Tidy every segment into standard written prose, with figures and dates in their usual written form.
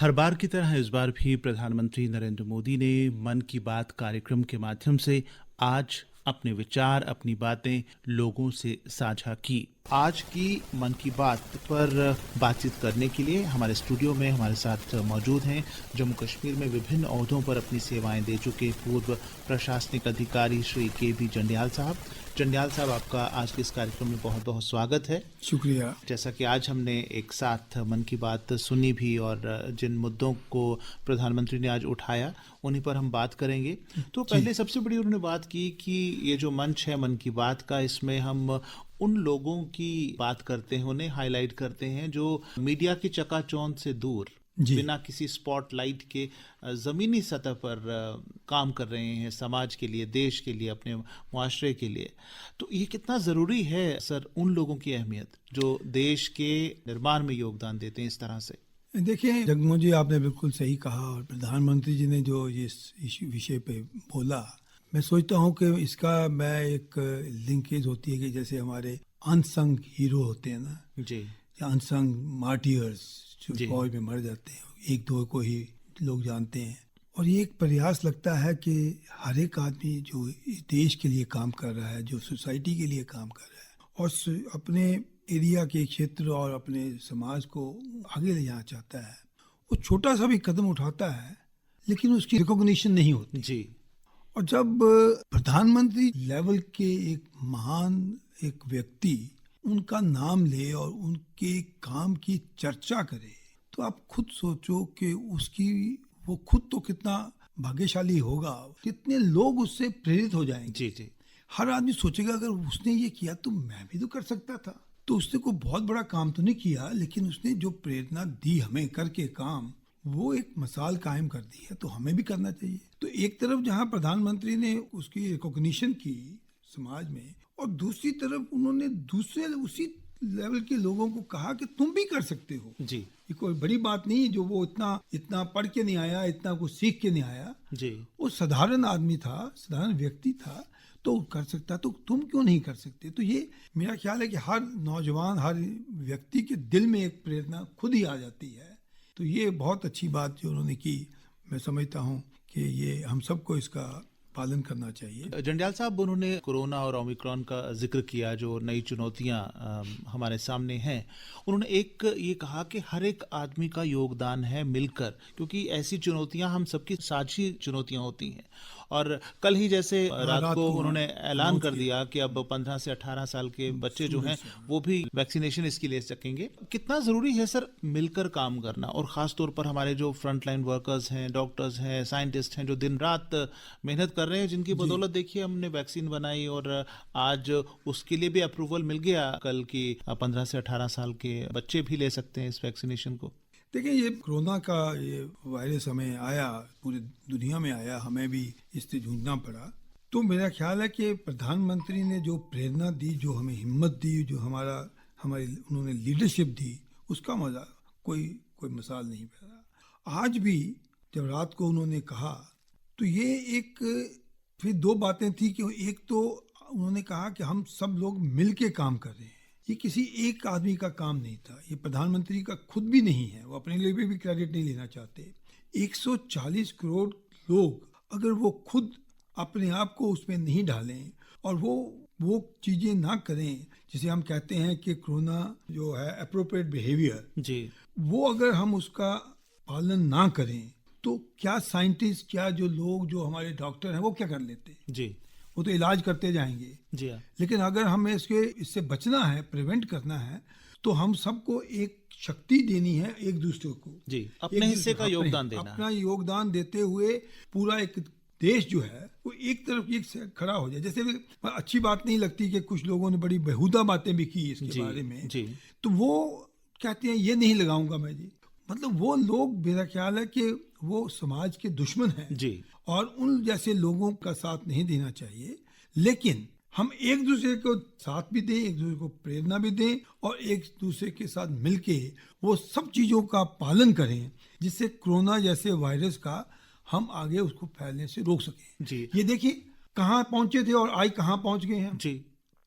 हर बार की तरह इस बार भी प्रधानमंत्री नरेंद्र मोदी ने मन की बात कार्यक्रम के माध्यम से आज अपने विचार, अपनी बातें लोगों से साझा की। आज की मन की बात पर बातचीत करने के लिए हमारे स्टूडियो में हमारे साथ मौजूद हैं जम्मू कश्मीर में विभिन्न ओहदों पर अपनी सेवाएं दे चुके पूर्व प्रशासनिक अधिकारी श्री के.बी. जंडियाल साहब। जंडियाल साहब, आपका आज के इस कार्यक्रम में बहुत बहुत स्वागत है। शुक्रिया। जैसा कि आज हमने एक साथ मन की बात सुनी भी और जिन मुद्दों को प्रधानमंत्री ने आज उठाया उन्हीं पर हम बात करेंगे। तो पहले सबसे बड़ी उन्होंने बात की कि ये जो मंच है मन की बात का, इसमें हम उन लोगों की बात करते हैं, उन्हें हाईलाइट करते हैं जो मीडिया की चकाचौंध से दूर, बिना किसी स्पॉटलाइट के ज़मीनी सतह पर काम कर रहे हैं, समाज के लिए, देश के लिए, अपने मुआशरे के लिए। तो ये कितना ज़रूरी है सर, उन लोगों की अहमियत जो देश के निर्माण में योगदान देते हैं इस तरह से। देखिए जगमोहन जी, आपने बिल्कुल सही कहा और प्रधानमंत्री जी ने जो इस विषय पे बोला, मैं सोचता हूँ कि इसका मैं एक लिंकेज होती है कि जैसे हमारे अनसंग हीरो होते हैं ना जी, या अनसंग मार्टियर्स जो फौज में मर जाते हैं, एक दो को ही लोग जानते हैं। और ये एक प्रयास लगता है कि हर एक आदमी जो इस देश के लिए काम कर रहा है, जो सोसाइटी के लिए काम कर रहा है और अपने एरिया के क्षेत्र और अपने समाज को आगे ले जाना चाहता है, वो छोटा सा भी कदम उठाता है लेकिन उसकी रिकॉग्निशन नहीं होती जी। और जब प्रधानमंत्री लेवल के एक महान एक व्यक्ति उनका नाम ले और उनके काम की चर्चा करे, तो आप खुद सोचो कि वो खुद तो कितना भाग्यशाली होगा, कितने लोग उससे प्रेरित हो जाएंगे। जी जी। हर आदमी सोचेगा अगर उसने ये किया तो मैं भी तो कर सकता था। तो उसने कोई बहुत बड़ा काम तो नहीं किया, लेकिन उसने जो प्रेरणा दी हमें करके काम, वो एक मिसाल कायम कर दी है, तो हमें भी करना चाहिए। तो एक तरफ जहां प्रधानमंत्री ने उसकी रिकॉग्निशन की समाज में, और दूसरी तरफ उन्होंने दूसरे उसी लेवल के लोगों को कहा कि तुम भी कर सकते हो जी। ये कोई बड़ी बात नहीं जो वो इतना पढ़ के नहीं आया, इतना कुछ सीख के नहीं आया जी। वो साधारण आदमी था, साधारण व्यक्ति था, तो कर सकता, तो तुम क्यों नहीं कर सकते। तो ये मेरा ख्याल है कि हर नौजवान, हर व्यक्ति के दिल में एक प्रेरणा खुद ही आ जाती है। तो ये बहुत अच्छी बात जो उन्होंने की, मैं समझता हूँ कि ये हम सबको इसका पालन करना चाहिए। जंडियाल साहब, उन्होंने कोरोना और ओमिक्रॉन का जिक्र किया, जो नई चुनौतियां हमारे सामने हैं। उन्होंने एक ये कहा कि हर एक आदमी का योगदान है मिलकर, क्योंकि ऐसी चुनौतियां हम सबकी साझी चुनौतियां होती हैं। और कल ही जैसे रात को उन्होंने ऐलान कर दिया कि अब 15 से 18 साल के बच्चे जो हैं वो भी वैक्सीनेशन इसकी ले सकेंगे। कितना ज़रूरी है सर मिलकर काम करना, और ख़ास तौर पर हमारे जो फ्रंट लाइन वर्कर्स हैं, डॉक्टर्स हैं, साइंटिस्ट हैं, जो दिन रात मेहनत कर रहे हैं, जिनकी बदौलत देखिए हमने वैक्सीन बनाई और आज उसके लिए भी अप्रूवल मिल गया कल की 15 से 18 साल के बच्चे भी ले सकते हैं इस वैक्सीनेशन को। देखिए, ये कोरोना का ये वायरस हमें आया, पूरी दुनिया में आया, हमें भी इससे जूझना पड़ा। तो मेरा ख्याल है कि प्रधानमंत्री ने जो प्रेरणा दी, जो हमें हिम्मत दी, जो हमारी उन्होंने लीडरशिप दी, उसका मजा कोई मिसाल नहीं पैदा। आज भी जब रात को उन्होंने कहा तो ये एक फिर दो बातें थी कि एक तो उन्होंने कहा कि हम सब लोग मिल के काम कर रहे हैं, ये किसी एक आदमी का काम नहीं था, ये प्रधानमंत्री का खुद भी नहीं है, वो अपने लिए भी क्रेडिट नहीं लेना चाहते। 140 करोड़ लोग अगर वो खुद अपने आप को उसमें नहीं डालें और वो चीजें ना करें, जिसे हम कहते हैं कि कोरोना जो है एप्रोप्रिएट बिहेवियर जी, वो अगर हम उसका पालन ना करें तो क्या साइंटिस्ट, क्या जो लोग, जो हमारे डॉक्टर हैं, वो क्या कर लेते जी, वो तो इलाज करते जाएंगे जी। लेकिन अगर हमें इससे बचना है, प्रिवेंट करना है, तो हम सबको एक शक्ति देनी है एक दूसरे को जी, अपने हिस्से का योगदान देना, अपना योगदान देते हुए पूरा एक देश जो है वो एक तरफ एक खड़ा हो जाए। जैसे अच्छी बात नहीं लगती कि कुछ लोगों ने बड़ी बेहुदा बातें भी की इसके बारे में जी, तो वो कहते हैं ये नहीं लगाऊंगा मैं जी, मतलब वो लोग, मेरा ख्याल है कि वो समाज के दुश्मन हैं जी, और उन जैसे लोगों का साथ नहीं देना चाहिए। लेकिन हम एक दूसरे को साथ भी दें, एक दूसरे को प्रेरणा भी दें और एक दूसरे के साथ मिलके वो सब चीजों का पालन करें, जिससे कोरोना जैसे वायरस का हम आगे उसको फैलने से रोक सकें जी। ये देखिए कहाँ पहुंचे थे और आज कहाँ पहुंच गए हैं जी।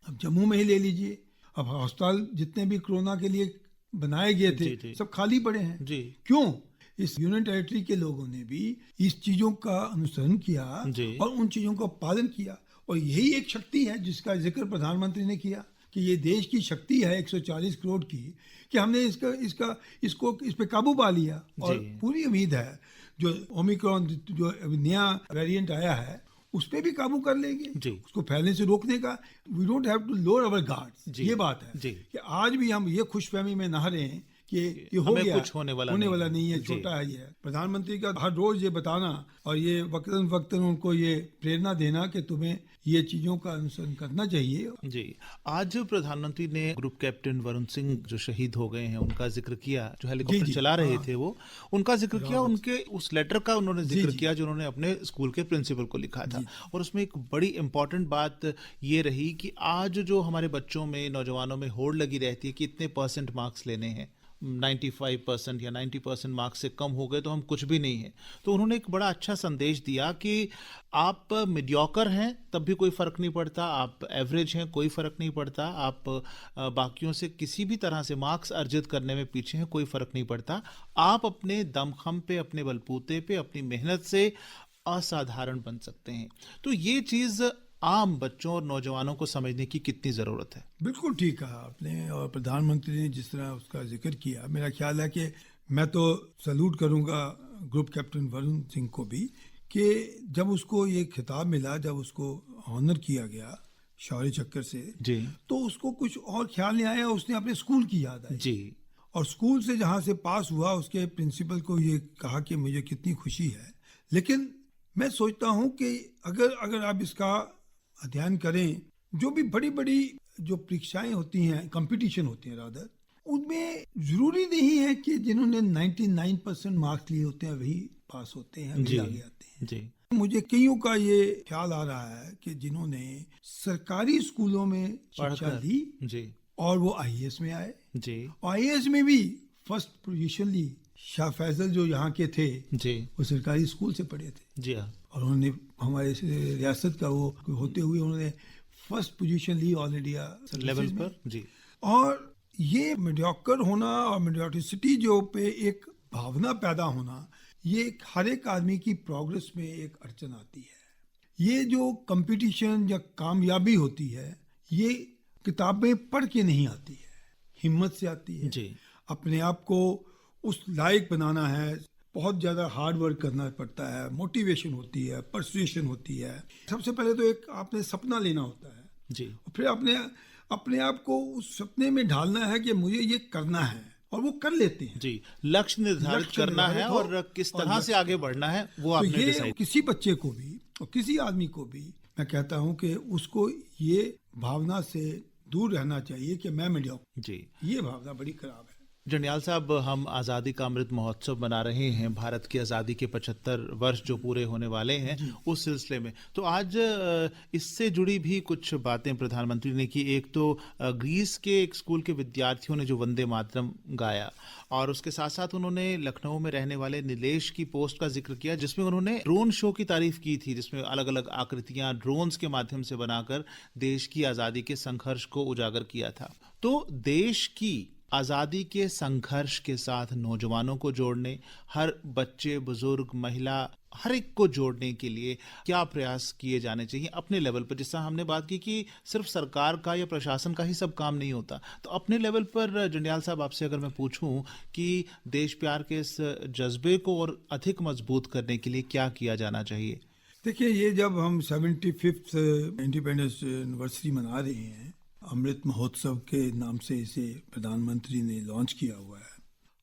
अब जम्मू में ही ले लीजिए, अब अस्पताल जितने भी कोरोना के लिए बनाए गए थे सब खाली पड़े हैं जी। क्यों? इस यूनियन टेरिटरी के लोगों ने भी इस चीजों का अनुसरण किया जी। और उन चीजों का पालन किया, और यही एक शक्ति है जिसका जिक्र प्रधानमंत्री ने किया कि ये देश की शक्ति है 140 करोड़ की, कि हमने इस पे काबू पा लिया। और जी। पूरी उम्मीद है जो ओमिक्रॉन जो नया वेरिएंट आया है उस पे भी काबू कर लेंगे, जी। उसको फैलने से रोकने का। We don't have to lower our guards, जी। ये बात है जी। कि आज भी हम ये खुशफहमी में नहा रहे हैं कि ये हो हमें गया, कुछ होने वाला नहीं है, जी। छोटा है ये। प्रधानमंत्री का हर रोज ये बताना और ये वक्तन वक्तन उनको ये प्रेरणा देना कि तुम्हें ये चीजों का अनुसरण करना चाहिए। जी। आज प्रधानमंत्री ने ग्रुप कैप्टन वरुण सिंह जो शहीद हो गए हैं उनका जिक्र किया, जो हेलीकॉप्टर जी, चला रहे हाँ। थे, वो उनका जिक्र किया, उनके उस लेटर का उन्होंने जिक्र जी। किया जो उन्होंने अपने स्कूल के प्रिंसिपल को लिखा था। और उसमें एक बड़ी इंपॉर्टेंट बात ये रही कि आज जो हमारे बच्चों में, नौजवानों में होड़ लगी रहती है कि इतने परसेंट मार्क्स लेने हैं, 95% या 90% मार्क्स से कम हो गए तो हम कुछ भी नहीं है। तो उन्होंने एक बड़ा अच्छा संदेश दिया कि आप मीडियोकर हैं तब भी कोई फर्क नहीं पड़ता, आप एवरेज हैं कोई फर्क नहीं पड़ता, आप बाकियों से किसी भी तरह से मार्क्स अर्जित करने में पीछे हैं कोई फर्क नहीं पड़ता, आप अपने दमखम पे, अपने बलबूते पे, अपनी मेहनत से असाधारण बन सकते हैं। तो ये चीज आम बच्चों और नौजवानों को समझने की कितनी जरूरत है। बिल्कुल ठीक कहा आपने, और प्रधानमंत्री ने जिस तरह उसका जिक्र किया, मेरा ख्याल है कि मैं तो सैल्यूट करूंगा ग्रुप कैप्टन वरुण सिंह को भी, कि जब उसको ये खिताब मिला, जब उसको ऑनर किया गया शौर्य चक्र से, जी। तो उसको कुछ और ख्याल नहीं आया, उसने अपने स्कूल की याद आई। जी। और स्कूल से जहां से पास हुआ उसके प्रिंसिपल को ये कहा कि मुझे कितनी खुशी है। लेकिन मैं सोचता हूं कि अगर आप इसका अध्ययन करें, जो भी बड़ी बड़ी जो परीक्षाएं होती हैं, कंपटीशन होते हैं रादर, उनमें जरूरी नहीं है कि जिन्होंने 99% मार्क्स लिए होते हैं वही पास होते हैं, वही आगे आते हैं। जी। मुझे कईयों का ये ख्याल आ रहा है कि जिन्होंने सरकारी स्कूलों में शिक्षा पढ़कर। ली जी। और वो आईएएस में आए, जी। आईएएस में भी फर्स्ट पोजीशन ली। शाह फैजल जो यहाँ के थे, जी। वो सरकारी स्कूल से पढ़े थे, जी हाँ। और उन्होंने हमारे रियासत का वो होते हुए उन्होंने फर्स्ट पोजीशन ली ऑल इंडिया लेवल पर। जी। और ये मीडियोकर होना और मीडियोटिसिटी जो पे एक भावना पैदा होना, ये हर एक आदमी की प्रोग्रेस में एक अड़चन आती है। ये जो कंपटीशन या कामयाबी होती है, ये किताबें पढ़ के नहीं आती है, हिम्मत से आती है। जी। अपने आप को उस लायक बनाना है, बहुत ज्यादा हार्ड वर्क करना पड़ता है, मोटिवेशन होती है, परसुएशन होती है। सबसे पहले तो एक आपने सपना लेना होता है, जी। और फिर अपने आप को उस सपने में ढालना है कि मुझे ये करना है, और वो कर लेते हैं। जी। लक्ष्य निर्धारित लक्ष्य करना है निर्धारित हो और किस और तरह से लक्ष्य आगे बढ़ना है वो तो आपने ये डिसाइड। किसी बच्चे को भी और किसी आदमी को भी मैं कहता हूं कि उसको ये भावना से दूर रहना चाहिए कि मैं मीडियोकर। जी। ये भावना बड़ी खराब है। जंडियाल साहब, हम आज़ादी का अमृत महोत्सव मना रहे हैं, भारत की आज़ादी के 75 वर्ष जो पूरे होने वाले हैं उस सिलसिले में, तो आज इससे जुड़ी भी कुछ बातें प्रधानमंत्री ने की। एक तो ग्रीस के एक स्कूल के विद्यार्थियों ने जो वंदे मातरम गाया, और उसके साथ साथ उन्होंने लखनऊ में रहने वाले नीलेश की पोस्ट का जिक्र किया जिसमें उन्होंने ड्रोन शो की तारीफ की थी, जिसमें अलग अलग आकृतियां ड्रोन्स के माध्यम से बनाकर देश की आज़ादी के संघर्ष को उजागर किया था। तो देश की आज़ादी के संघर्ष के साथ नौजवानों को जोड़ने, हर बच्चे, बुजुर्ग, महिला, हर एक को जोड़ने के लिए क्या प्रयास किए जाने चाहिए अपने लेवल पर? जिस तरह हमने बात की कि सिर्फ सरकार का या प्रशासन का ही सब काम नहीं होता, तो अपने लेवल पर जंडियाल साहब आपसे अगर मैं पूछूं कि देश प्यार के इस जज्बे को और अधिक मजबूत करने के लिए क्या किया जाना चाहिए? देखिए, ये जब हम 75th इंडिपेंडेंस एनिवर्सरी मना रहे हैं, अमृत महोत्सव के नाम से इसे प्रधानमंत्री ने लॉन्च किया हुआ है,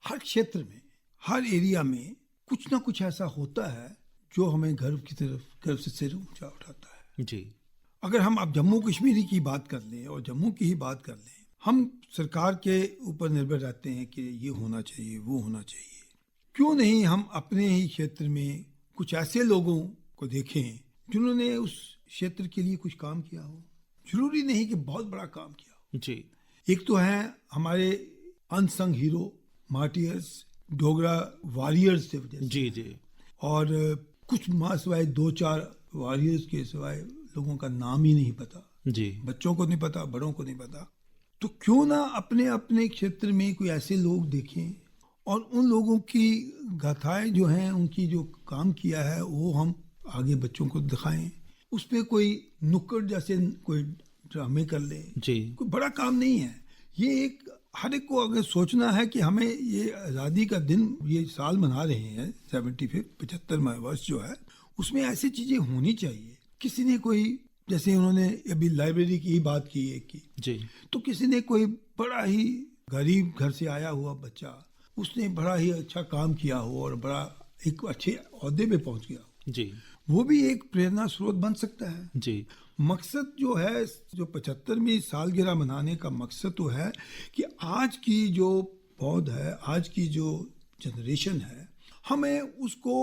हर क्षेत्र में, हर एरिया में कुछ ना कुछ ऐसा होता है जो हमें गर्व से सिर ऊंचा उठाता है। जी। अगर हम अब जम्मू कश्मीर की बात कर लें और जम्मू की ही बात कर लें, हम सरकार के ऊपर निर्भर रहते हैं कि ये होना चाहिए, वो होना चाहिए। क्यों नहीं हम अपने ही क्षेत्र में कुछ ऐसे लोगों को देखें जिन्होंने उस क्षेत्र के लिए कुछ काम किया हो? जरूरी नहीं कि बहुत बड़ा काम किया हो। जी। एक तो है हमारे unsung hero, martyrs, Dogra warriors थे जैसे। जी। जी। और कुछ माँ सिवाय 2-4 वॉरियर्स के सिवाय लोगों का नाम ही नहीं पता। जी। बच्चों को नहीं पता, बड़ों को नहीं पता। तो क्यों ना अपने अपने क्षेत्र में कोई ऐसे लोग देखें और उन लोगों की गाथाएं जो हैं, उनकी जो काम किया है वो हम आगे बच्चों को दिखाएं। उसपे कोई नुक्कड़ जैसे कोई ड्रामे कर ले, जी कोई बड़ा काम नहीं है। ये एक हर एक को अगर सोचना है कि हमें ये आज़ादी का दिन, ये साल मना रहे हैं 75वां वर्ष जो है, उसमें ऐसी चीज़ें होनी चाहिए। किसी ने कोई, जैसे उन्होंने अभी लाइब्रेरी की ही बात की है कि, जी तो किसी ने कोई बड़ा ही गरीब घर से आया हुआ बच्चा, उसने बड़ा ही अच्छा काम किया हो और बड़ा एक अच्छे ओहदे पे पहुंच गया हो, जी वो भी एक प्रेरणा स्रोत बन सकता है। जी मकसद जो है, जो 75वीं सालगिरह मनाने का मकसद तो है कि आज की जो पौध है, आज की जो जनरेशन है, हमें उसको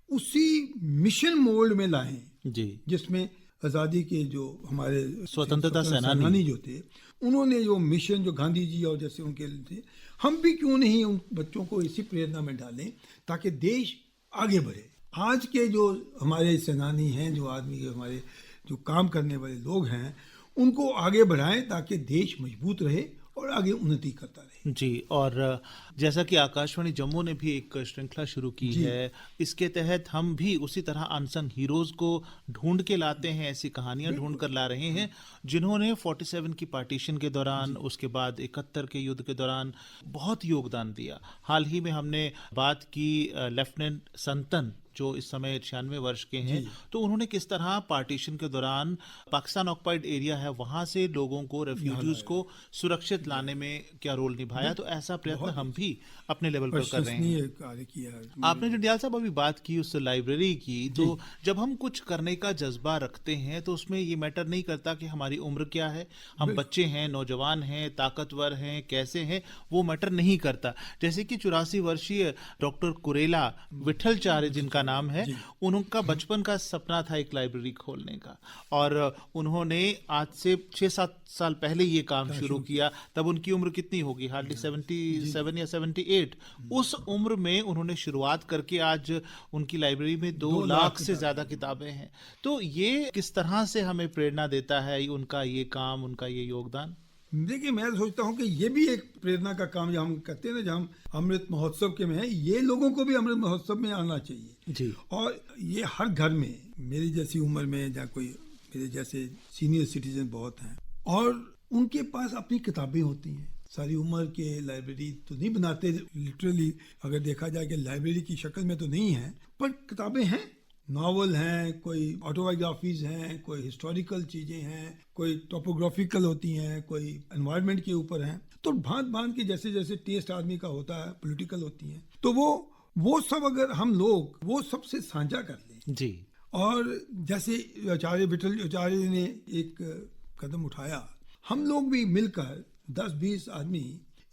उसी मिशन मोल्ड में लाएं जी जिसमें आज़ादी के जो हमारे स्वतंत्रता सेनानी जो थे, उन्होंने जो मिशन, जो गांधी जी और जैसे उनके थे, हम भी क्यों नहीं उन बच्चों को इसी प्रेरणा में डालें ताकि देश आगे बढ़े। आज के जो हमारे सेनानी हैं, जो आदमी के हमारे जो काम करने वाले लोग हैं, उनको आगे बढ़ाएं ताकि देश मजबूत रहे और आगे उन्नति करता रहे। जी। और जैसा कि आकाशवाणी जम्मू ने भी एक श्रृंखला शुरू की है, इसके तहत हम भी उसी तरह अनसंग हीरोज को ढूंढ के लाते हैं, ऐसी कहानियां ढूंढ कर ला रहे हैं जिन्होंने 47 की पार्टीशन के दौरान, उसके बाद 71 के युद्ध के दौरान बहुत योगदान दिया। हाल ही में हमने बात की लेफ्टिनेंट संतन, जो इस समय 96 वर्ष के हैं, तो उन्होंने किस तरह पार्टीशन के दौरान पाकिस्तान ऑक्युपाइड एरिया है वहां से लोगों को, रेफ्यूजीज को सुरक्षित लाने में क्या रोल निभाया। तो ऐसा प्रयत्न हम भी अपने लेवल पर कर रहे हैं। कार्य किया है। आपने जंडियाल साहब अभी बात की उस लाइब्रेरी की, तो जब हम कुछ करने का जज्बा रखते हैं तो उसमें ये मैटर नहीं करता कि हमारी उम्र क्या है, हम बच्चे हैं, नौजवान हैं, ताकतवर हैं, कैसे हैं, वो मैटर नहीं करता। जैसे कि 84 वर्षीय डॉक्टर कुरेला विठलचार्य जिनका नाम है, उनका बचपन का सपना था एक लाइब्रेरी खोलने का, और उन्होंने आज से 6-7 साल पहले ये काम शुरू किया। तब उनकी उम्र कितनी होगी, हार्डली 77 या 78। उस उम्र में उन्होंने शुरुआत करके आज उनकी लाइब्रेरी में 2 लाख से ज्यादा किताबें हैं। तो ये किस तरह से हमें प्रेरणा देता है उनका ये काम, उनका ये योगदान। देखिए, मैं सोचता हूँ कि ये भी एक प्रेरणा का काम, जो हम करते हैं ना, जब हम अमृत महोत्सव के में है, ये लोगों को भी अमृत महोत्सव में आना चाहिए जी। और ये हर घर में, मेरी जैसी उम्र में या कोई मेरे जैसे सीनियर सिटीजन बहुत हैं और उनके पास अपनी किताबें होती हैं। सारी उम्र के लाइब्रेरी तो नहीं बनाते, लिटरली अगर देखा जाए कि लाइब्रेरी की शक्ल में तो नहीं है, पर किताबें हैं, नॉवल हैं, कोई ऑटोबायोग्राफीज हैं, कोई हिस्टोरिकल चीज़ें हैं, कोई टोपोग्राफिकल होती हैं, कोई एनवायरनमेंट के ऊपर हैं। तो भांत भांत के जैसे जैसे टेस्ट आदमी का होता है, पॉलिटिकल होती हैं, तो वो सब अगर हम लोग वो सबसे साझा कर लें जी। और जैसे आचार्य विठलाचार्य ने एक कदम उठाया, हम लोग भी मिलकर 10-20 आदमी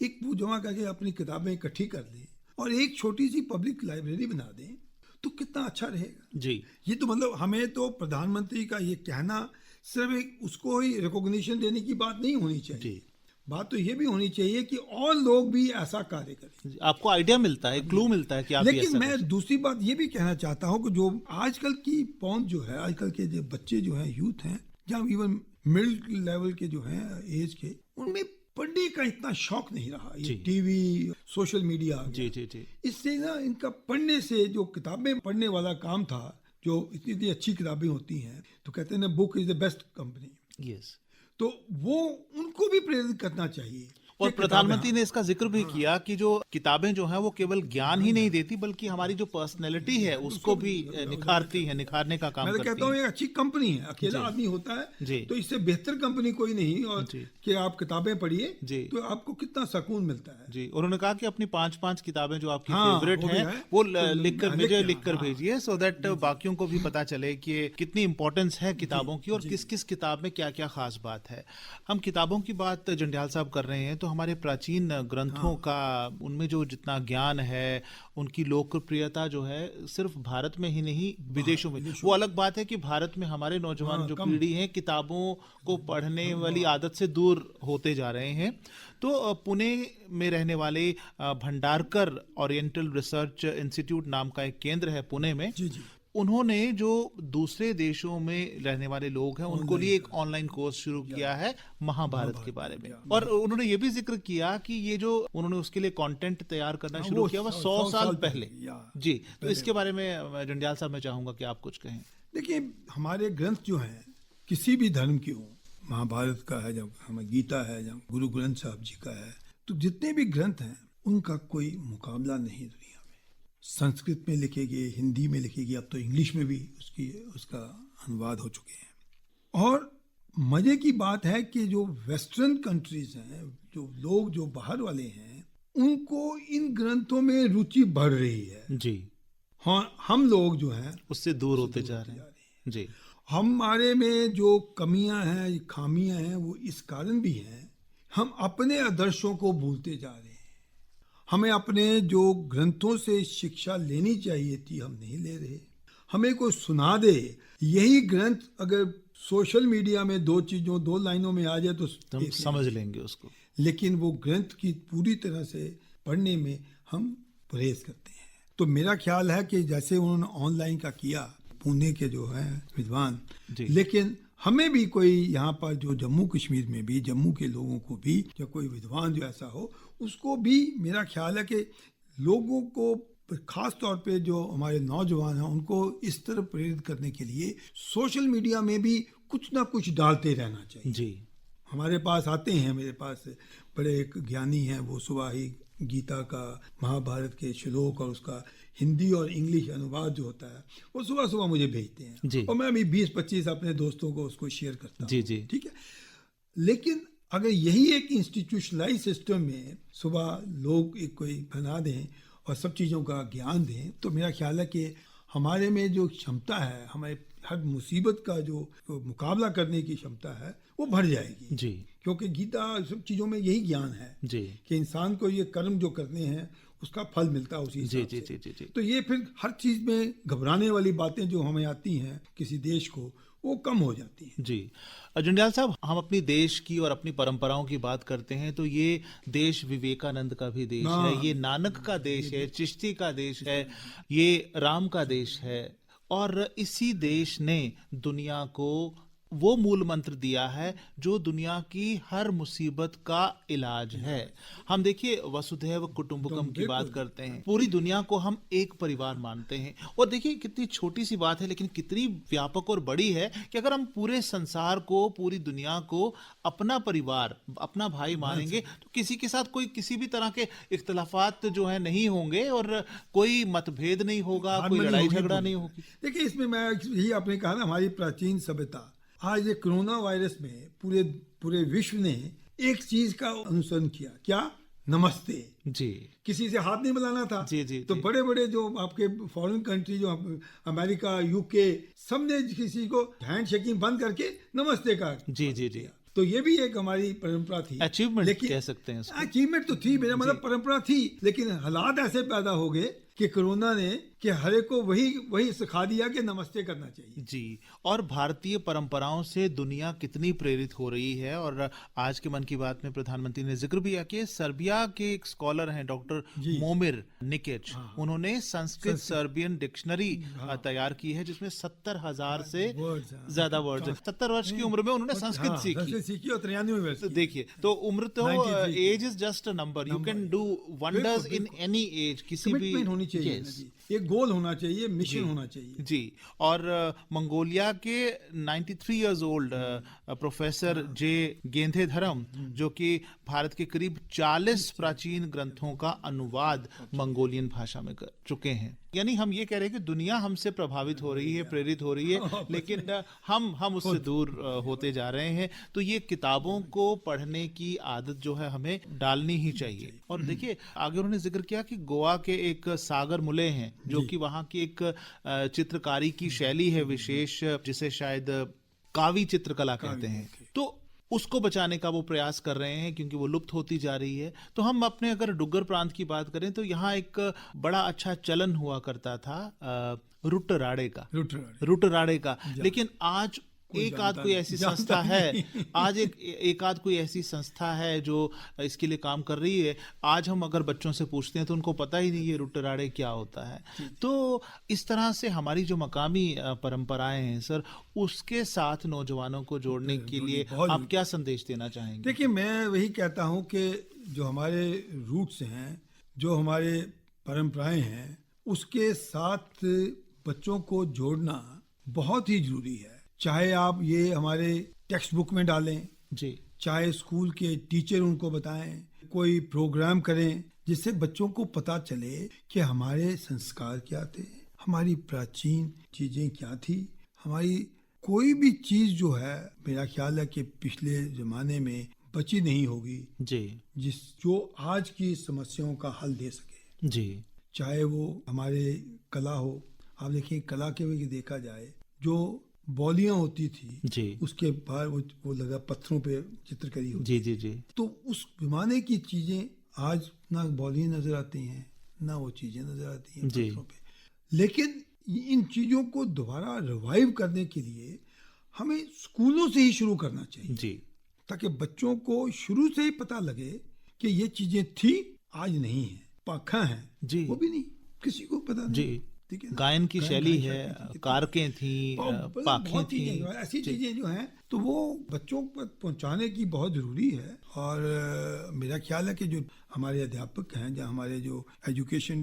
एक वो जमा करके अपनी किताबें इकट्ठी कर लें और एक छोटी सी पब्लिक लाइब्रेरी बना दें, तो कितना अच्छा रहेगा। जी। ये तो मतलब हमें तो प्रधानमंत्री का ये कहना सिर्फ एक उसको ही रिकॉग्निशन देने की बात नहीं होनी चाहिए जी। बात तो ये भी होनी चाहिए कि और लोग भी ऐसा कार्य करें। आपको आइडिया मिलता है, क्लू मिलता है कि आप लेकिन मैं दूसरी बात ये भी कहना चाहता हूँ कि जो आजकल की पौध जो है, आजकल के जो बच्चे जो हैं, यूथ हैं, या इवन मिडिल लेवल के जो हैं एज के, उनमें पढ़ने का इतना शौक नहीं रहा। ये टीवी, सोशल मीडिया, जी जी जी, इससे ना इनका पढ़ने से, जो किताबें पढ़ने वाला काम था, जो इतनी अच्छी किताबें होती हैं, तो कहते हैं ना, book is the best company. Yes. तो वो उनको भी प्रेरित करना चाहिए। और प्रधानमंत्री ने इसका जिक्र भी किया कि जो किताबें जो हैं वो केवल ज्ञान ही नहीं देती, बल्कि हमारी जो पर्सनैलिटी है उसको भी निखारती है, निखारने का काम करती है। मैं कहता हूँ एक अच्छी कंपनी है, अकेला आदमी होता है तो इससे बेहतर कंपनी कोई नहीं। और कि आप किताबें पढ़िए तो आपको कितना सुकून मिलता है। जी। उन्होंने कहा कि अपनी 5-5 किताबें जो आपकी फेवरेट हैं वो लिख कर भेजिए, सो दैट बाकियों को भी पता चले कि कितनी इंपॉर्टेंस है किताबों की और किस किस किताब में क्या क्या खास बात है। हम किताबों की बात जंडियाल साहब कर रहे हैं, तो हमारे प्राचीन ग्रंथों का, उनमें जो जितना ज्ञान है, उनकी लोकप्रियता जो है सिर्फ भारत में ही नहीं विदेशों में। वो अलग बात है कि भारत में हमारे नौजवान जो पीढ़ी है किताबों को पढ़ने वाली आदत से दूर होते जा रहे हैं। तो पुणे में रहने वाले भंडारकर ओरिएंटल रिसर्च इंस्टीट्यूट नाम का एक केंद्र है पुणे में, उन्होंने जो दूसरे देशों में रहने वाले लोग हैं उनको लिए एक ऑनलाइन कोर्स शुरू किया है महाभारत के बारे में, और उन्होंने ये भी जिक्र किया कि ये जो उन्होंने उसके लिए कंटेंट तैयार करना शुरू किया वो 100 साल पहले। जी, तो इसके बारे में जंडियाल साहब मैं चाहूंगा कि आप कुछ कहें। देखिए, हमारे ग्रंथ जो हैं किसी भी धर्म के हों, महाभारत का है, जब हमें गीता है, जब गुरु ग्रंथ साहब जी का है, तो जितने भी ग्रंथ हैं उनका कोई मुकाबला नहीं दुनिया में। संस्कृत में लिखे गए, हिंदी में लिखे गए, अब तो इंग्लिश में भी उसका अनुवाद हो चुके हैं। और मजे की बात है कि जो वेस्टर्न कंट्रीज हैं, जो लोग जो बाहर वाले हैं, उनको इन ग्रंथों में रुचि बढ़ रही है। जी हाँ, हम लोग जो हैं उससे दूर होते जा रहे हैं। जी, हमारे में जो कमियां हैं, खामियां हैं, वो इस कारण भी हैं, हम अपने आदर्शों को भूलते जा रहे हैं। हमें अपने जो ग्रंथों से शिक्षा लेनी चाहिए थी, हम नहीं ले रहे। हमें कोई सुना दे, यही ग्रंथ अगर सोशल मीडिया में दो लाइनों में आ जाए तो हम समझ लेंगे उसको, लेकिन वो ग्रंथ की पूरी तरह से पढ़ने में हम परहेज करते हैं। तो मेरा ख्याल है कि जैसे उन्होंने ऑनलाइन का किया, पुणे के जो हैं विद्वान, लेकिन हमें भी कोई यहाँ पर जो जम्मू कश्मीर में भी, जम्मू के लोगों को भी, जो कोई विद्वान जो ऐसा हो, उसको भी मेरा ख्याल है कि लोगों को, खास तौर पे जो हमारे नौजवान हैं, उनको इस तरफ प्रेरित करने के लिए सोशल मीडिया में भी कुछ ना कुछ डालते रहना चाहिए। जी, हमारे पास आते हैं, मेरे पास बड़े एक ज्ञानी हैं, वो सुबह ही गीता का, महाभारत के श्लोक और उसका हिंदी और इंग्लिश अनुवाद जो होता है वो सुबह सुबह मुझे भेजते हैं, और मैं भी 20-25 अपने दोस्तों को उसको शेयर करता हूँ। जी, ठीक है। लेकिन अगर यही एक इंस्टीट्यूशनलाइज सिस्टम में सुबह लोग एक कोई बना दें और सब चीज़ों का ज्ञान दें, तो मेरा ख्याल है कि हमारे में जो क्षमता है, हमारे हर मुसीबत का जो मुकाबला करने की क्षमता है, वो बढ़ जाएगी। जी, क्योंकि गीता सब चीज़ों में यही ज्ञान है जी, कि इंसान को ये कर्म जो करने हैं उसका फल मिलता है उसी हिसाब से। जी। तो ये फिर हर चीज़ में घबराने वाली बातें जो हमें आती हैं किसी देश को, वो कम हो जाती हैं। जी, जंडियाल साहब, हम अपनी देश की और अपनी परंपराओं की बात करते हैं तो ये देश विवेकानंद का भी देश है, ये नानक का देश है, चिश्ती का देश है, ये राम का देश है, और इसी देश ने दुनिया को वो मूल मंत्र दिया है जो दुनिया की हर मुसीबत का इलाज है। हम देखिए वसुधैव कुटुंबकम की बात करते हैं, पूरी दुनिया को हम एक परिवार मानते हैं, और देखिए कितनी छोटी सी बात है लेकिन कितनी व्यापक और बड़ी है कि अगर हम पूरे संसार को, पूरी दुनिया को अपना परिवार, अपना भाई मानेंगे तो किसी के साथ कोई किसी भी तरह के इख्तलाफात जो है नहीं होंगे और कोई मतभेद नहीं होगा, कोई लड़ाई झगड़ा नहीं होगी। देखिए, इसमें मैं यही आपने कहा ना, हमारी प्राचीन सभ्यता, आज ये कोरोना वायरस में पूरे विश्व ने एक चीज का अनुसरण किया, क्या? नमस्ते। जी, किसी से हाथ नहीं मिलाना था। जी, तो बड़े बड़े जो आपके फॉरेन कंट्री, जो अमेरिका, यूके, सब ने किसी को हैंड शेकिंग बंद करके नमस्ते का। जी। तो ये भी एक हमारी परंपरा थी, अचीवमेंट कह सकते हैं उसको। अचीवमेंट तो थी, मेरा मतलब परंपरा थी, लेकिन हालात ऐसे पैदा हो गए कि कोरोना ने कि हर एक को वही सिखा दिया कि नमस्ते करना चाहिए। जी, और भारतीय परंपराओं से दुनिया कितनी प्रेरित हो रही है। और आज के मन की बात में प्रधानमंत्री ने जिक्र भी किया कि सर्बिया के एक स्कॉलर हैं डॉक्टर मोमिर निकिच, उन्होंने संस्कृत सर्बियन डिक्शनरी तैयार की है जिसमें 70,000 से ज्यादा वर्ड, 70 वर्ष की उम्र में उन्होंने संस्कृत सीखी और 93 वर्ष। तो देखिए, तो उम्र तो age is just a number, you can do wonders in any age, किसी भी होनी चाहिए, एक गोल होना चाहिए, मिशन होना चाहिए। जी, और मंगोलिया के 93 इयर्स ओल्ड प्रोफेसर जे गेंधेधरम, जो कि भारत के करीब 40 प्राचीन ग्रंथों का अनुवाद मंगोलियन भाषा में कर चुके हैं। यानी हम ये कह रहे हैं कि दुनिया हमसे प्रभावित हो रही है, प्रेरित हो रही है, लेकिन हम उससे दूर होते जा रहे हैं। तो ये किताबों को पढ़ने की आदत जो है हमें डालनी ही चाहिए। और देखिए, आगे उन्होंने जिक्र किया कि गोवा के एक सागर मुले हैं, जो कि वहाँ की एक चित्रकारी की शैली है विशेष, जिसे शायद कावी चित्रकला कहते हैं, तो उसको बचाने का वो प्रयास कर रहे हैं क्योंकि वो लुप्त होती जा रही है। तो हम अपने अगर डुग्गर प्रांत की बात करें तो यहाँ एक बड़ा अच्छा चलन हुआ करता था रुट राड़े का, लेकिन आज एक आध कोई ऐसी जानता संस्था भी है, नहीं। आज एक आध कोई ऐसी संस्था है जो इसके लिए काम कर रही है। आज हम अगर बच्चों से पूछते हैं तो उनको पता ही नहीं ये रुटराड़े क्या होता है। तो इस तरह से हमारी जो मकामी परंपराएं हैं सर, उसके साथ नौजवानों को जोड़ने के लिए बहुत आप क्या संदेश देना चाहेंगे? देखिए, मैं वही कहता हूँ कि जो हमारे रूट्स हैं, जो हमारे परंपराएं हैं, उसके साथ बच्चों को जोड़ना बहुत ही जरूरी है। चाहे आप ये हमारे टेक्स्ट बुक में डालें, जी चाहे स्कूल के टीचर उनको बताएं, कोई प्रोग्राम करें जिससे बच्चों को पता चले कि हमारे संस्कार क्या थे, हमारी प्राचीन चीजें क्या थी, हमारी कोई भी चीज जो है, मेरा ख्याल है कि पिछले जमाने में बची नहीं होगी जी जो आज की समस्याओं का हल दे सके। जी चाहे वो हमारे कला हो, आप देखिए कला के भी देखा जाए, जो बॉलियां होती थी जी उसके बाहर वो लगा पत्थरों पे चित्रकारी होती, जी जी जी तो उस जमाने की चीजें आज ना बॉलियां नजर आती हैं, ना वो चीजें नजर आती हैं जी। पत्थरों पे। लेकिन इन चीजों को दोबारा रिवाइव करने के लिए हमें स्कूलों से ही शुरू करना चाहिए, जी ताकि बच्चों को शुरू से ही पता लगे कि ये चीजें थी, आज नहीं है, पाखा है, जी वो भी नहीं, किसी को पता नहीं। जी। ठीक है ना? गायन की शैली गायन है, शैली थी, कारकें थी, पाखें बहुत थी। चीजें ऐसी चीजें जो हैं, तो वो बच्चों पर पहुंचाने की बहुत जरूरी है। और मेरा ख्याल है कि जो हमारे अध्यापक हैं, या हमारे जो एजुकेशन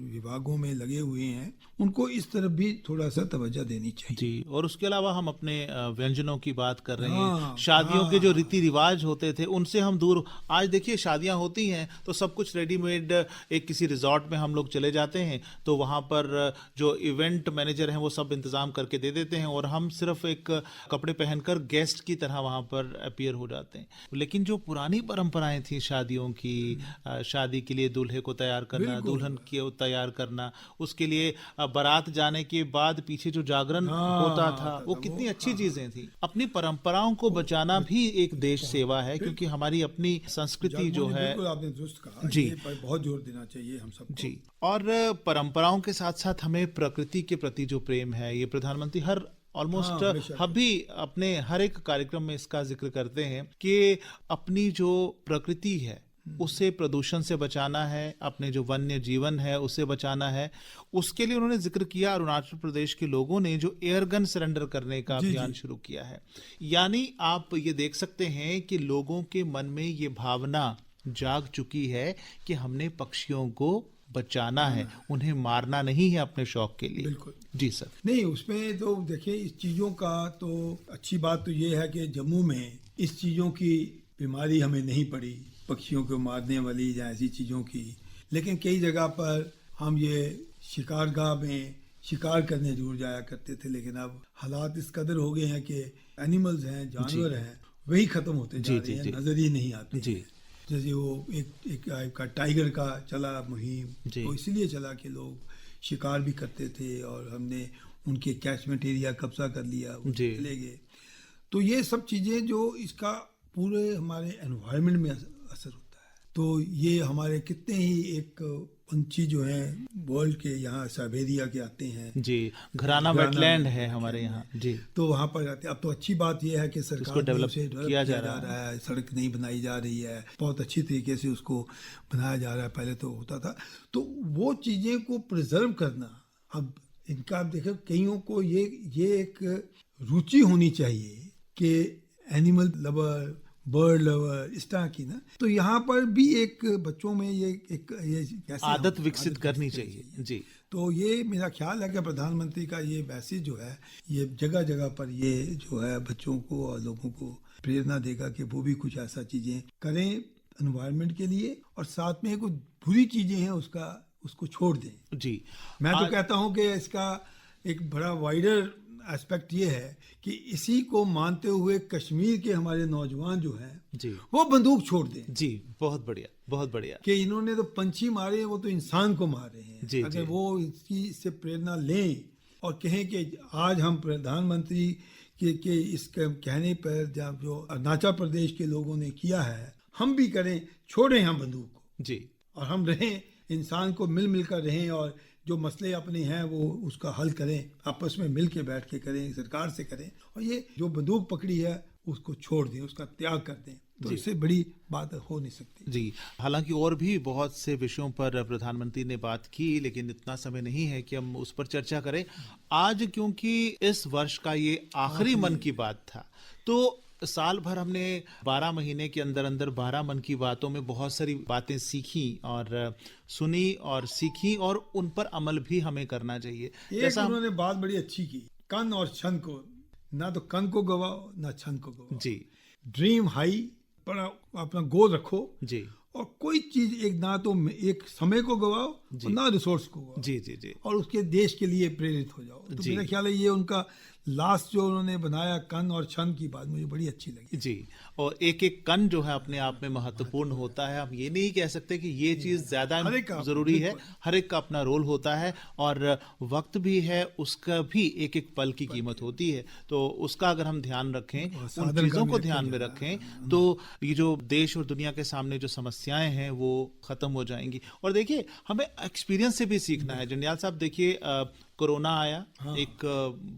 विभागों में लगे हुए हैं, उनको इस तरफ भी थोड़ा सा तवज्जो देनी चाहिए। जी, और उसके अलावा हम अपने व्यंजनों की बात कर रहे हैं, हाँ, शादियों के जो हाँ। रीति रिवाज होते थे उनसे हम दूर। आज देखिए शादियां होती हैं तो सब कुछ रेडीमेड, एक किसी रिजॉर्ट में हम लोग चले जाते हैं तो वहां पर जो इवेंट मैनेजर हैं वो सब इंतजाम करके दे देते हैं और हम सिर्फ एक कपड़े पहनकर गेस्ट की तरह वहां पर अपीयर हो जाते हैं। लेकिन जो पुरानी परंपराएं थी शादियों की, शादी के लिए दूल्हे को तैयार करना, बिल्कुल। दुल्हन को तैयार करना, उसके लिए बारात जाने के बाद पीछे जो जागरण होता था, वो कितनी अच्छी चीजें थी। अपनी परंपराओं को बचाना भी एक देश सेवा है, क्योंकि हमारी अपनी संस्कृति जो है। बिल्कुल आपने दुरुस्त कहा, जी। ये पर बहुत जोर देना चाहिए हम सबको। जी, और परंपराओं के साथ साथ हमें प्रकृति के प्रति जो प्रेम है, ये प्रधानमंत्री हर ऑलमोस्ट हाँ, बेशक। हम भी अपने हर एक कार्यक्रम में इसका जिक्र करते हैं कि अपनी जो प्रकृति है उसे प्रदूषण से बचाना है, अपने जो वन्य जीवन है उसे बचाना है। उसके लिए उन्होंने जिक्र किया अरुणाचल प्रदेश के लोगों ने जो एयरगन सरेंडर करने का जी, अभियान जी। शुरू किया है। यानी आप ये देख सकते हैं कि लोगों के मन में ये भावना जाग चुकी है कि हमने पक्षियों को बचाना है, उन्हें मारना नहीं है अपने शौक के लिए। बिल्कुल। जी सर। नहीं, उसमें तो देखिए इस चीज़ों का तो अच्छी बात तो ये है कि जम्मू में इस चीज़ों की बीमारी हमें नहीं पड़ी, पक्षियों को मारने वाली या ऐसी चीज़ों की। लेकिन कई जगह पर हम ये शिकारगाह में शिकार करने जरूर जाया करते थे, लेकिन अब हालात इस कदर हो गए हैं कि एनिमल्स हैं, जानवर हैं, वही खत्म होते जा जी, रहे हैं, जी। नजर ही नहीं आते जी। हैं। जैसे वो एक का टाइगर का चला मुहिम, जी। वो इसलिए चला कि लोग शिकार भी करते थे और हमने उनके कैचमेंट एरिया कब्जा कर लिया, वो जी। चले गए। तो ये सब चीज़ें जो इसका पूरे हमारे एनवायरनमेंट में असर होता है। तो ये हमारे कितने ही एक पंछी जो हैं वर्ल्ड के, यहाँ साइबेरिया के आते हैं, जी, घराना घराना वेटलैंड है वेटलैंड हमारे है। यहाँ। जी तो वहाँ पर आते हैं। अब तो अच्छी बात यह है कि उसको सरकार ने डेवलप उसे डेवलप किया किया जा जा रहा रहा है, सड़क नहीं बनाई जा रही है, बहुत अच्छी तरीके से उसको बनाया जा रहा है। पहले तो होता था, तो वो चीज़ें को प्रिजर्व करना, अब इनका आप देखो कईयों को ये एक रुचि होनी चाहिए कि एनिमल लवर, बर्ड लवर, इस तरह की ना, तो यहाँ पर भी एक बच्चों में ये कैसे आदत विकसित करनी चाहिए। जी तो ये मेरा ख्याल है कि प्रधानमंत्री का ये मैसेज जो है, ये जगह जगह पर ये जो है बच्चों को और लोगों को प्रेरणा देगा कि वो भी कुछ ऐसा चीजें करें एनवायरनमेंट के लिए, और साथ में कुछ बुरी चीजें हैं उसको छोड़ दें। जी। मैं तो कहता हूं कि इसका एक बड़ा वाइडर एस्पेक्ट ये है कि इसी को मानते हुए कश्मीर के हमारे नौजवान जो हैं जी वो बंदूक छोड़ दें। जी, बहुत बढ़िया, बहुत बढ़िया। कि इन्होंने तो पंछी मारे हैं, वो तो इंसान को मार रहे हैं। जी, अगर जी। वो इससे प्रेरणा लें और कहें कि आज हम प्रधानमंत्री के इस कहने पर जब जो अरुणाचल प्रदेश के लोगों ने किया है, हम भी करें, छोड़ें हम बंदूक को जी और हम रहें, इंसान को मिल मिलकर रहें और जो मसले अपने हैं वो उसका हल करें, आपस में मिल के बैठ के करें, सरकार से करें, और ये जो बंदूक पकड़ी है उसको छोड़ दें, उसका त्याग कर दें। तो इससे बड़ी बात हो नहीं सकती। जी, हालांकि और भी बहुत से विषयों पर प्रधानमंत्री ने बात की, लेकिन इतना समय नहीं है कि हम उस पर चर्चा करें आज, क्योंकि इस वर्ष का ये आखिरी मन की बात था। तो साल भर हमने 12 महीने के अंदर अंदर 12 मन की बातों में बहुत सारी बातें सीखी और सुनी और सीखी, और उन पर अमल भी हमें करना चाहिए। एक उन्होंने बात बड़ी अच्छी की, कन और छन को, ना तो कन को गवाओ ना छन को गवाओ जी, ड्रीम हाई पर अपना गोल रखो जी, और कोई चीज एक ना तो एक समय को गवाओ और ना रिसोर्स को गवाओ, जी, जी, जी, और उसके देश के लिए प्रेरित हो जाओ। तो मेरा ख्याल है ये उनका लास्ट जो उन्होंने बनाया कन और छन की बात मुझे बड़ी अच्छी लगी। जी, और एक एक कण जो है अपने आप में महत्वपूर्ण होता है। हम ये नहीं कह सकते कि ये चीज़ ज़्यादा हर एक का ज़रूरी है, बिल्कुल। हर एक का अपना रोल होता है, और वक्त भी है, उसका भी एक एक पल की कीमत होती है। तो उसका अगर हम ध्यान रखें, उन साधन का चीज़ों भी को रखें ध्यान में ज़रा। रखें, तो ये जो देश और दुनिया के सामने जो समस्याएं हैं वो ख़त्म हो जाएंगी। और देखिए, हमें एक्सपीरियंस से भी सीखना है। जंडियाल साहब, देखिए कोरोना आया, एक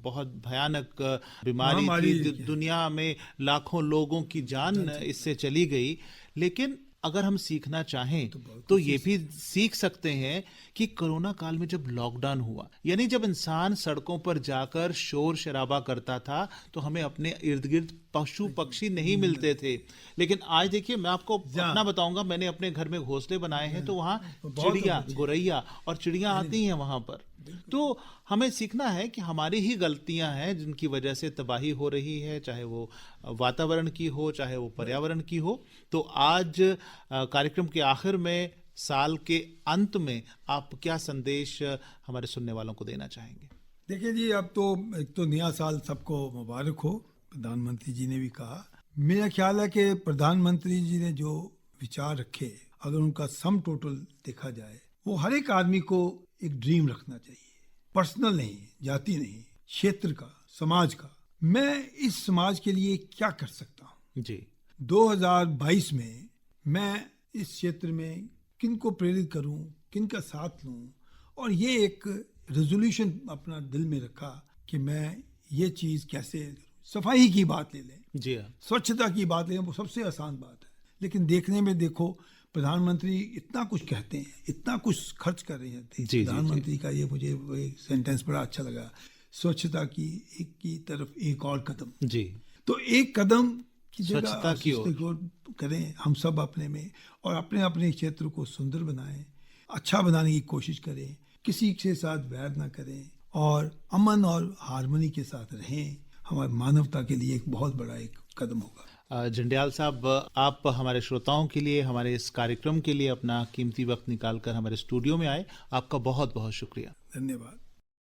बहुत भयानक बीमारी महामारी थी, दुनिया में लाखों लोगों की जान इससे चली गई। लेकिन अगर हम सीखना चाहें तो ये भी सीख सकते हैं कि कोरोना काल में जब लॉकडाउन हुआ, यानी जब इंसान सड़कों पर जाकर शोर शराबा करता था, तो हमें अपने इर्द गिर्द पशु पक्षी नहीं मिलते थे। लेकिन आज देखिए, मैं आपको अपना बताऊंगा, मैंने अपने घर में घोंसले बनाए हैं, तो वहाँ चिड़िया, गोरैया और चिड़िया आती हैं वहां पर। तो हमें सीखना है कि हमारी ही गलतियां हैं जिनकी वजह से तबाही हो रही है, चाहे वो वातावरण की हो, चाहे वो पर्यावरण की हो। तो आज कार्यक्रम के आखिर में, साल के अंत में, आप क्या संदेश हमारे सुनने वालों को देना चाहेंगे? देखिए जी, अब तो एक तो नया साल सबको मुबारक हो, प्रधानमंत्री जी ने भी कहा। मेरा ख्याल है कि प्रधानमंत्री जी ने जो विचार रखे, अगर उनका सम टोटल देखा जाए, वो हर एक आदमी को एक ड्रीम रखना चाहिए, पर्सनल नहीं, जाति नहीं, क्षेत्र का, समाज का। मैं इस समाज के लिए क्या कर सकता हूँ जी, 2022 में, मैं इस क्षेत्र में किन को प्रेरित करूं, किन का साथ लूं, और ये एक रेजोल्यूशन अपना दिल में रखा कि मैं ये चीज कैसे। सफाई की बात ले लें, जी हाँ, स्वच्छता की बात ले लें, वो सबसे आसान बात है, लेकिन देखने में देखो प्रधानमंत्री इतना कुछ कहते हैं, इतना कुछ खर्च कर रहे हैं। जी, प्रधानमंत्री का ये मुझे एक सेंटेंस बड़ा अच्छा लगा, स्वच्छता की एक की तरफ एक और कदम। जी, तो एक कदम की स्वच्छता जगह की ओर करें हम सब अपने में, और अपने अपने क्षेत्र को सुंदर बनाएं, अच्छा बनाने की कोशिश करें, किसी के साथ वैर ना करें, और अमन और हार्मनी के साथ रहें। हमारी मानवता के लिए एक बहुत बड़ा एक कदम होगा। जंडियाल साहब, आप हमारे श्रोताओं के लिए, हमारे इस कार्यक्रम के लिए अपना कीमती वक्त निकालकर हमारे स्टूडियो में आए, आपका बहुत बहुत शुक्रिया। धन्यवाद।